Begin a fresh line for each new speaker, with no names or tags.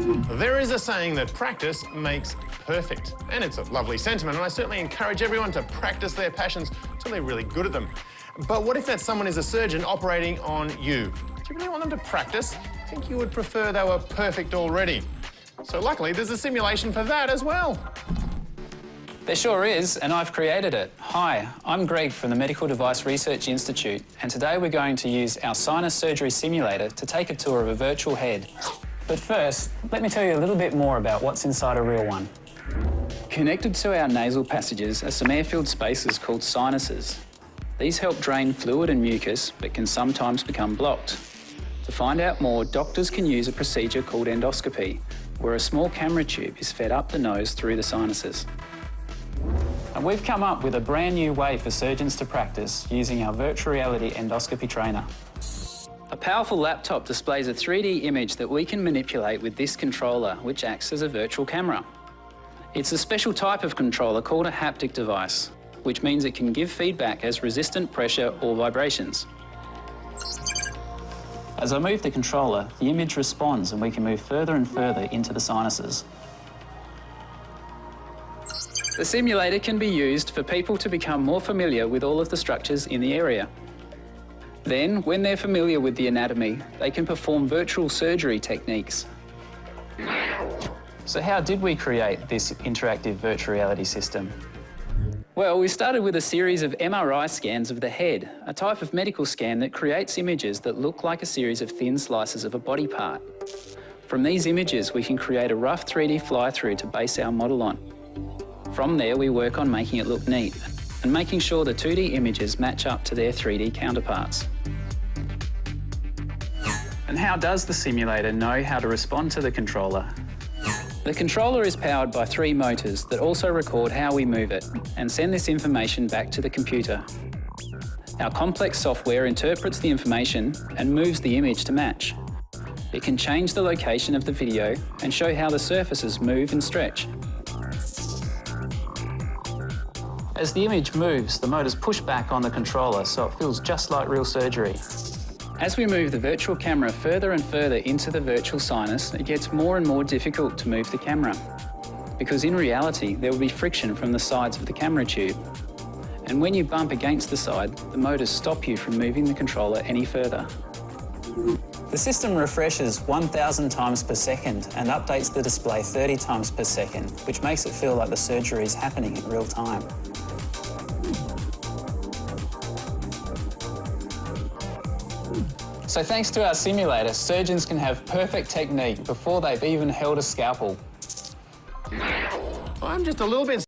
There is a saying that practice makes perfect, and it's a lovely sentiment, and I certainly encourage everyone to practice their passions until they're really good at them. But what if that someone is a surgeon operating on you? Do you really want them to practice? I think you would prefer they were perfect already. So luckily, there's a simulation for that as well.
There sure is, and I've created it. Hi, I'm Greg from the Medical Device Research Institute, and today we're going to use our sinus surgery simulator to take a tour of a virtual head. But first, let me tell you a little bit more about what's inside a real one. Connected to our nasal passages are some air-filled spaces called sinuses. These help drain fluid and mucus, but can sometimes become blocked. To find out more, doctors can use a procedure called endoscopy, where a small camera tube is fed up the nose through the sinuses. And we've come up with a brand new way for surgeons to practice using our virtual reality endoscopy trainer. A powerful laptop displays a 3D image that we can manipulate with this controller, which acts as a virtual camera. It's a special type of controller called a haptic device, which means it can give feedback as resistant pressure or vibrations. As I move the controller, the image responds and we can move further and further into the sinuses. The simulator can be used for people to become more familiar with all of the structures in the area. Then, when they're familiar with the anatomy, they can perform virtual surgery techniques. So how did we create this interactive virtual reality system? Well, we started with a series of MRI scans of the head, a type of medical scan that creates images that look like a series of thin slices of a body part. From these images, we can create a rough 3D fly-through to base our model on. From there, we work on making it look neat and making sure the 2D images match up to their 3D counterparts. And how does the simulator know how to respond to the controller? The controller is powered by 3 motors that also record how we move it and send this information back to the computer. Our complex software interprets the information and moves the image to match. It can change the location of the video and show how the surfaces move and stretch. As the image moves, the motors push back on the controller so it feels just like real surgery. As we move the virtual camera further and further into the virtual sinus, it gets more and more difficult to move the camera, because in reality there will be friction from the sides of the camera tube. And when you bump against the side, the motors stop you from moving the controller any further. The system refreshes 1,000 times per second and updates the display 30 times per second, which makes it feel like the surgery is happening in real time. So thanks to our simulator, surgeons can have perfect technique before they've even held a scalpel.
I'm just a little bit